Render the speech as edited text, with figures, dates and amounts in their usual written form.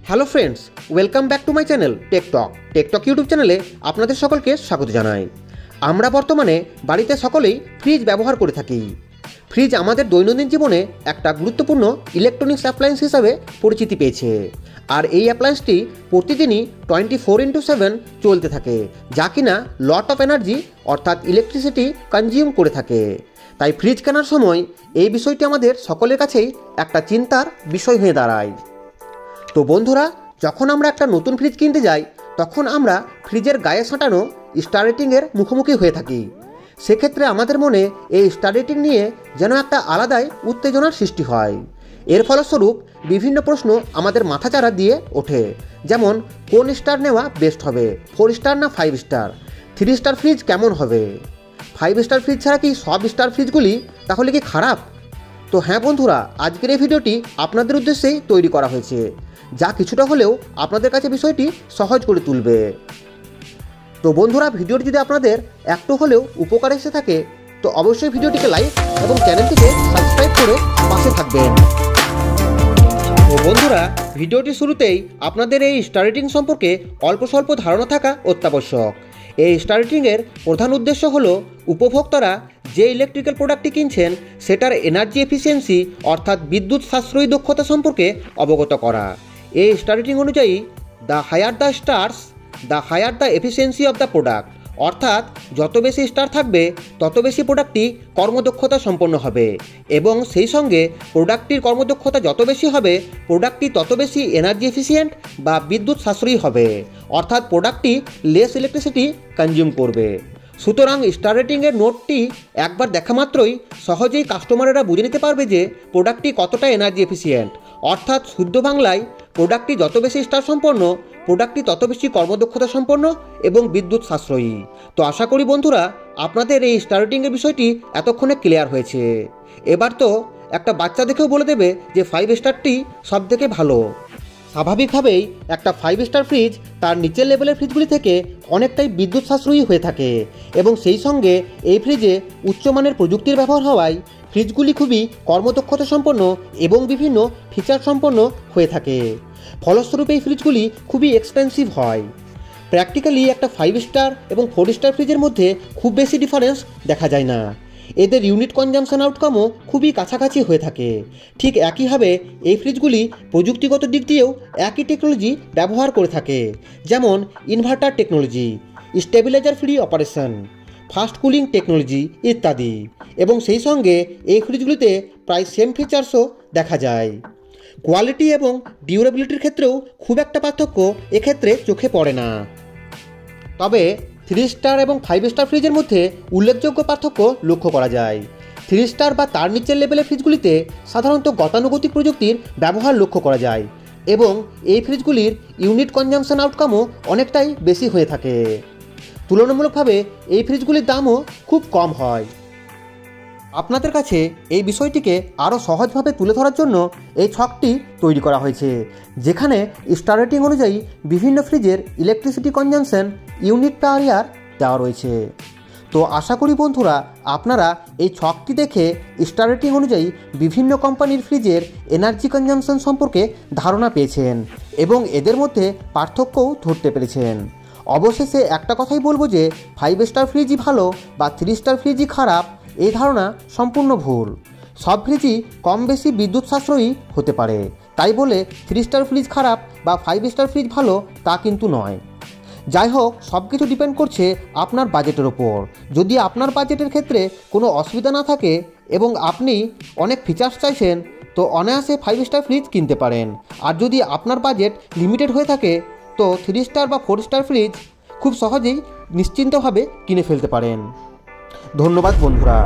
Hello friends, welcome back to my channel tech talk YouTube চ্যানেলে আপনাদের সকলকে স্বাগত জানাই। আমরা বর্তমানে বাড়িতে সকলেই ফ্রিজ ব্যবহার করে থাকি। ফ্রিজ আমাদের দৈনন্দিন জীবনে একটা গুরুত্বপূর্ণ ইলেকট্রনিক্স অ্যাপ্লায়েন্স হিসাবে পরিচিতি পেয়েছে। আর এই অ্যাপ্লায়েন্সটি প্রতিদিনই 24/7 চলতে থাকে, যা কিনা লট অফ এনার্জি অর্থাৎ ইলেকট্রিসিটি কনজিউম করে থাকে। তাই ফ্রিজ কেনার সময় এই বিষয়টি আমাদের সকলের কাছেই একটা চিন্তার বিষয় হয়ে দাঁড়ায়। তো বন্ধুরা, যখন আমরা একটা নতুন ফ্রিজ কিনতে যাই তখন আমরা ফ্রিজের গায়ে সাঁটানো স্টার রেটিংয়ের মুখোমুখি হয়ে থাকি। সেক্ষেত্রে আমাদের মনে এই স্টার রেটিং নিয়ে যেন একটা আলাদাই উত্তেজনার সৃষ্টি হয়। এর ফলস্বরূপ বিভিন্ন প্রশ্ন আমাদের মাথাচাড়া দিয়ে ওঠে, যেমন কোন স্টার নেওয়া বেস্ট হবে, 4 স্টার না 5 স্টার, 3 স্টার ফ্রিজ কেমন হবে, 5 স্টার ফ্রিজ ছাড়া কি সব স্টার ফ্রিজগুলি তাহলে কি খারাপ? তো হ্যাঁ বন্ধুরা, আজকের এই ভিডিওটি আপনাদের উদ্দেশ্যেই তৈরি করা হয়েছে, যা কিছুটা হলেও আপনাদের কাছে বিষয়টি সহজ করে তুলবে। তো বন্ধুরা, ভিডিওটি যদি আপনাদের একটু হলেও উপকার এসে থাকে তো অবশ্যই ভিডিওটিকে লাইক এবং চ্যানেলটিকে সাবস্ক্রাইব করে পাশে থাকবেন। তো বন্ধুরা, ভিডিওটি শুরুতেই আপনাদের এই স্টার রেটিং সম্পর্কে অল্প স্বল্প ধারণা থাকা অত্যাবশ্যক। এই স্টার রেটিংয়ের প্রধান উদ্দেশ্য হলো উপভোক্তারা যে ইলেকট্রিক্যাল প্রোডাক্টটি কিনছেন সেটার এনার্জি এফিসিয়েন্সি অর্থাৎ বিদ্যুৎ সাশ্রয়ী দক্ষতা সম্পর্কে অবগত করা। এই স্টার রেটিং অনুযায়ী the higher the stars the higher the efficiency of the product, অর্থাৎ যত বেশি স্টার থাকবে তত বেশি প্রোডাক্টটি কর্মদক্ষতা সম্পন্ন হবে, এবং সেই সঙ্গে প্রোডাক্টটির কর্মদক্ষতা যত বেশি হবে প্রোডাক্টটি তত বেশি এনার্জি এফিসিয়েন্ট বা বিদ্যুৎ সাশ্রয়ী হবে, অর্থাৎ প্রোডাক্টটি লেস ইলেকট্রিসিটি কনজিউম করবে। সুতরাং স্টার রেটিংয়ের নোটটি একবার দেখা মাত্রই সহজেই কাস্টমারেরা বুঝে নিতে পারবে যে প্রোডাক্টটি কতটা এনার্জি এফিসিয়েন্ট, অর্থাৎ শুদ্ধ বাংলায় প্রোডাক্টটি যত বেশি স্টার সম্পন্ন প্রোডাক্টটি তত বেশি কর্মদক্ষতা সম্পন্ন এবং বিদ্যুৎ সাশ্রয়ী। তো আশা করি বন্ধুরা আপনাদের এই স্টার রেটিংয়ের বিষয়টি এতক্ষণে ক্লিয়ার হয়েছে। এবার তো একটা বাচ্চা দেখেও বলে দেবে যে 5 স্টারটি সব থেকে ভালো। স্বাভাবিকভাবেই একটা 5 স্টার ফ্রিজ তার নিচের লেভেলের ফ্রিজগুলি থেকে অনেকটাই বিদ্যুৎ সাশ্রয়ী হয়ে থাকে, এবং সেই সঙ্গে এই ফ্রিজে উচ্চমানের প্রযুক্তির ব্যবহার হওয়ায় ফ্রিজগুলি খুবই কর্মদক্ষতা সম্পন্ন এবং বিভিন্ন ফিচার সম্পন্ন হয়ে থাকে। ফলস্বরূপ এই ফ্রিজগুলি খুবই এক্সপেন্সিভ হয়। প্র্যাকটিক্যালি একটা 5 স্টার এবং 4 স্টার ফ্রিজের মধ্যে খুব বেশি ডিফারেন্স দেখা যায় না। এদের ইউনিট কনজামশন আউটকামও খুবই কাছাকাছি হয়ে থাকে। ঠিক একইভাবে এই ফ্রিজগুলি প্রযুক্তিগত দিক দিয়েও একই টেকনোলজি ব্যবহার করে থাকে, যেমন inverter technology, stabiliser free operation, fast cooling technology ইত্যাদি, এবং সেই সঙ্গে এই ফ্রিজগুলিতে প্রায় সেম ফিচার্সও দেখা যায়। কোয়ালিটি এবং ডিউরেবিলিটির ক্ষেত্রেও খুব একটা পার্থক্য এক্ষেত্রে চোখে পড়ে না। তবে 3 স্টার এবং 5 স্টার ফ্রিজের মধ্যে উল্লেখযোগ্য পার্থক্য লক্ষ্য করা যায়। 3 স্টার বা তার নিচের লেভেলের ফ্রিজগুলিতে সাধারণত গতানুগতিক প্রযুক্তির ব্যবহার লক্ষ্য করা যায়, এবং এই ফ্রিজগুলির ইউনিট কনজামশন আউটকামও অনেকটাই বেশি হয়ে থাকে। তুলনামূলকভাবে এই ফ্রিজগুলির দামও খুব কম হয়। আপনাদের কাছে এই বিষয়টিকে আরও সহজভাবে তুলে ধরার জন্য এই ছকটি তৈরি করা হয়েছে, যেখানে স্টার রেটিং অনুযায়ী বিভিন্ন ফ্রিজের ইলেকট্রিসিটি কনজামশন ইউনিট পার ইয়ার দেওয়া রয়েছে। তো আশা করি বন্ধুরা আপনারা এই ছকটি দেখে স্টার রেটিং অনুযায়ী বিভিন্ন কোম্পানির ফ্রিজের এনার্জি কনজামশন সম্পর্কে ধারণা পেয়েছেন এবং এদের মধ্যে পার্থক্যও ধরতে পেরেছেন। অবশেষে একটা কথাই বলবো যে 5 স্টার ফ্রিজই ভালো বা 3 স্টার ফ্রিজই খারাপ, এই ধারণা সম্পূর্ণ ভুল। সব ফ্রিজই কম বেশি বিদ্যুৎ সাশ্রয়ী হতে পারে, তাই বলে 3 স্টার ফ্রিজ খারাপ বা 5 স্টার ফ্রিজ ভালো তা কিন্তু নয়। যাই হোক, সব কিছু ডিপেন্ড করছে আপনার বাজেটের ওপর। যদি আপনার বাজেটের ক্ষেত্রে কোনো অসুবিধা না থাকে এবং আপনি অনেক ফিচার্স চাইছেন তো অনায়াসে 5 স্টার ফ্রিজ কিনতে পারেন। আর যদি আপনার বাজেট লিমিটেড হয়ে থাকে তো 3 স্টার বা 4 স্টার ফ্রিজ খুব সহজেই নিশ্চিন্তভাবে কিনে ফেলতে পারেন। ধন্যবাদ বন্ধুরা।